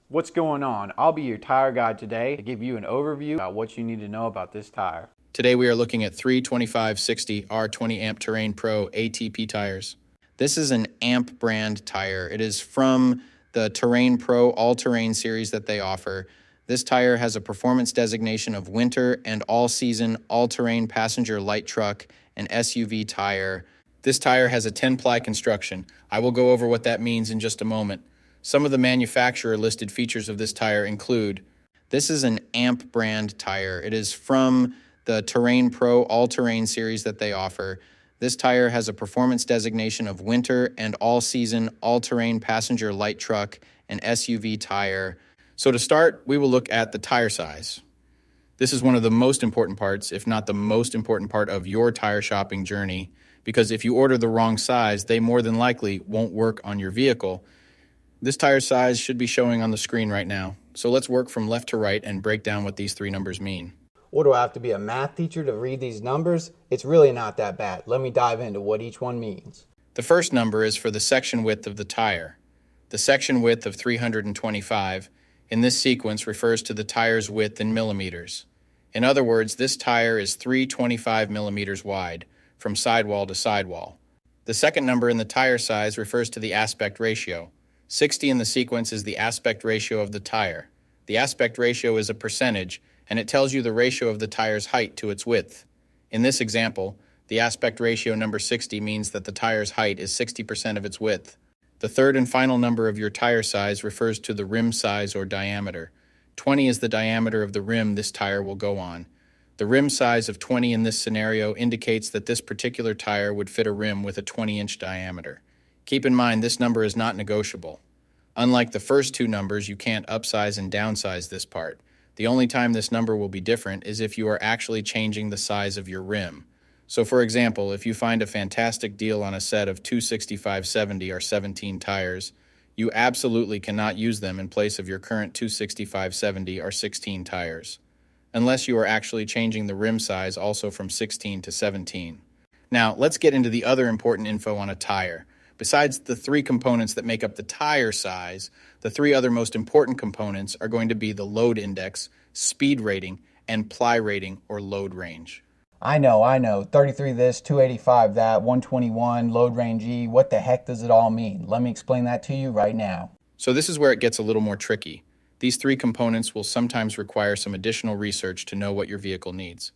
What's going on? I'll be your tire guide today to give you an overview about what you need to know about this tire. Today we are looking at 32560R20AMP Terrain Pro ATP tires. This is an AMP brand tire. It is from the Terrain Pro all-terrain series that they offer. This tire has a performance designation of winter and all-season all-terrain passenger light truck and SUV tire. This tire has a 10-ply construction. I will go over what that means in just a moment. Some of the manufacturer listed features of this tire include: this is an AMP brand tire. It is from the Terrain Pro all-terrain series that they offer. This tire has a performance designation of winter and all-season all-terrain passenger light truck and SUV tire. So to start, we will look at the tire size. This is one of the most important parts, if not the most important part of your tire shopping journey, because if you order the wrong size, they more than likely won't work on your vehicle. This tire size should be showing on the screen right now. So let's work from left to right and break down what these three numbers mean. Or do I have to be a math teacher to read these numbers? It's really not that bad. Let me dive into what each one means. The first number is for the section width of the tire. The section width of 325 in this sequence refers to the tire's width in millimeters. In other words, this tire is 325 millimeters wide, from sidewall to sidewall. The second number in the tire size refers to the aspect ratio. 60 in the sequence is the aspect ratio of the tire. The aspect ratio is a percentage, and it tells you the ratio of the tire's height to its width. In this example, the aspect ratio number 60 means that the tire's height is 60% of its width. The third and final number of your tire size refers to the rim size or diameter. 20 is the diameter of the rim this tire will go on. The rim size of 20 in this scenario indicates that this particular tire would fit a rim with a 20-inch diameter. Keep in mind, this number is not negotiable. Unlike the first two numbers, you can't upsize and downsize this part. The only time this number will be different is if you are actually changing the size of your rim. So for example, if you find a fantastic deal on a set of 265/70 or 17 tires, you absolutely cannot use them in place of your current 265/70 or 16 tires, unless you are actually changing the rim size also from 16 to 17. Now, let's get into the other important info on a tire. Besides the three components that make up the tire size, the three other most important components are going to be the load index, speed rating, and ply rating or load range. I know. 33 this, 285 that, 121, load range E. What the heck does it all mean? Let me explain that to you right now. So this is where it gets a little more tricky. These three components will sometimes require some additional research to know what your vehicle needs.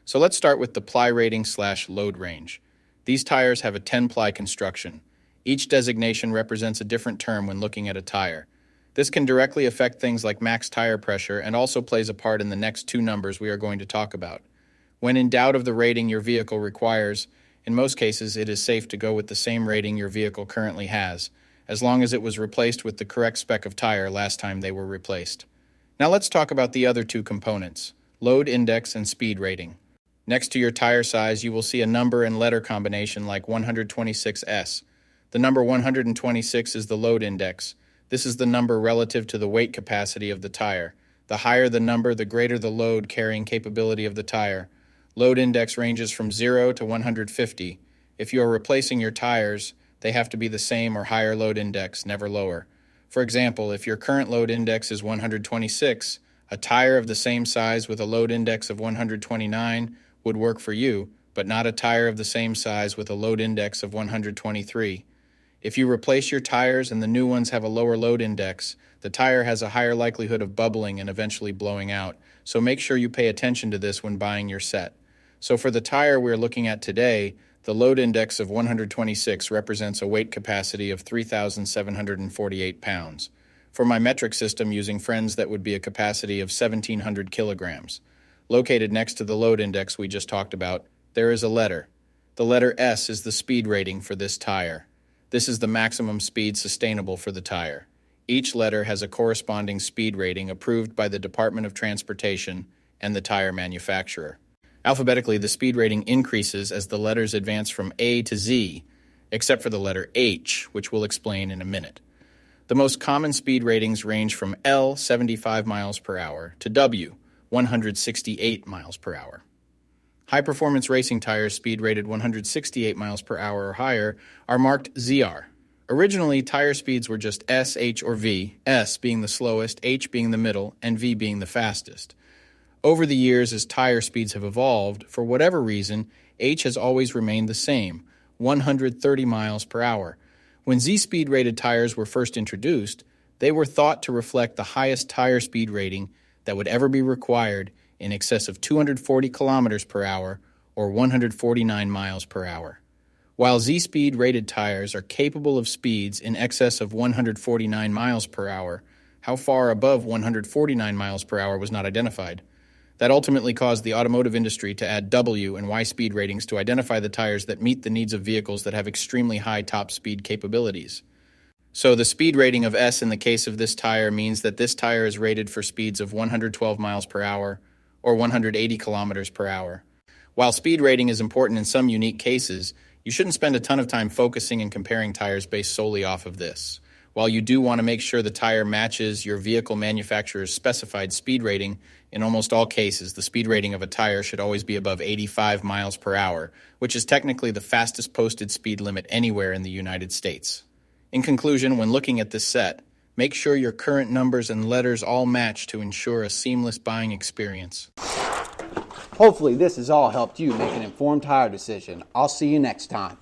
So let's start with the ply rating / load range. These tires have a 10-ply construction. Each designation represents a different term when looking at a tire. This can directly affect things like max tire pressure and also plays a part in the next two numbers we are going to talk about. When in doubt of the rating your vehicle requires, in most cases it is safe to go with the same rating your vehicle currently has, as long as it was replaced with the correct spec of tire last time they were replaced. Now let's talk about the other two components, load index and speed rating. Next to your tire size, you will see a number and letter combination like 126S. The number 126 is the load index. This is the number relative to the weight capacity of the tire. The higher the number, the greater the load carrying capability of the tire. Load index ranges from 0 to 150. If you are replacing your tires, they have to be the same or higher load index, never lower. For example, if your current load index is 126, a tire of the same size with a load index of 129 would work for you, but not a tire of the same size with a load index of 123. If you replace your tires and the new ones have a lower load index, the tire has a higher likelihood of bubbling and eventually blowing out, so make sure you pay attention to this when buying your set. So for the tire we're looking at today, the load index of 126 represents a weight capacity of 3,748 pounds. For my metric system using friends, that would be a capacity of 1,700 kilograms. Located next to the load index we just talked about, there is a letter. The letter S is the speed rating for this tire. This is the maximum speed sustainable for the tire. Each letter has a corresponding speed rating approved by the Department of Transportation and the tire manufacturer. Alphabetically, the speed rating increases as the letters advance from A to Z, except for the letter H, which we'll explain in a minute. The most common speed ratings range from L, 75 miles per hour, to W, 168 miles per hour. High-performance racing tires speed rated 168 miles per hour or higher are marked ZR, Originally, tire speeds were just S, H, or V, S being the slowest, H being the middle, and V being the fastest. Over the years, as tire speeds have evolved, for whatever reason, H has always remained the same, 130 miles per hour. When Z-speed rated tires were first introduced, they were thought to reflect the highest tire speed rating that would ever be required, in excess of 240 kilometers per hour or 149 miles per hour. While Z-speed rated tires are capable of speeds in excess of 149 miles per hour, how far above 149 miles per hour was not identified. That ultimately caused the automotive industry to add W and Y speed ratings to identify the tires that meet the needs of vehicles that have extremely high top speed capabilities. So the speed rating of S in the case of this tire means that this tire is rated for speeds of 112 miles per hour or 180 kilometers per hour. While speed rating is important in some unique cases, you shouldn't spend a ton of time focusing and comparing tires based solely off of this. While you do want to make sure the tire matches your vehicle manufacturer's specified speed rating, in almost all cases, the speed rating of a tire should always be above 85 miles per hour, which is technically the fastest posted speed limit anywhere in the United States. In conclusion, when looking at this set, make sure your current numbers and letters all match to ensure a seamless buying experience. Hopefully this has all helped you make an informed tire decision. I'll see you next time.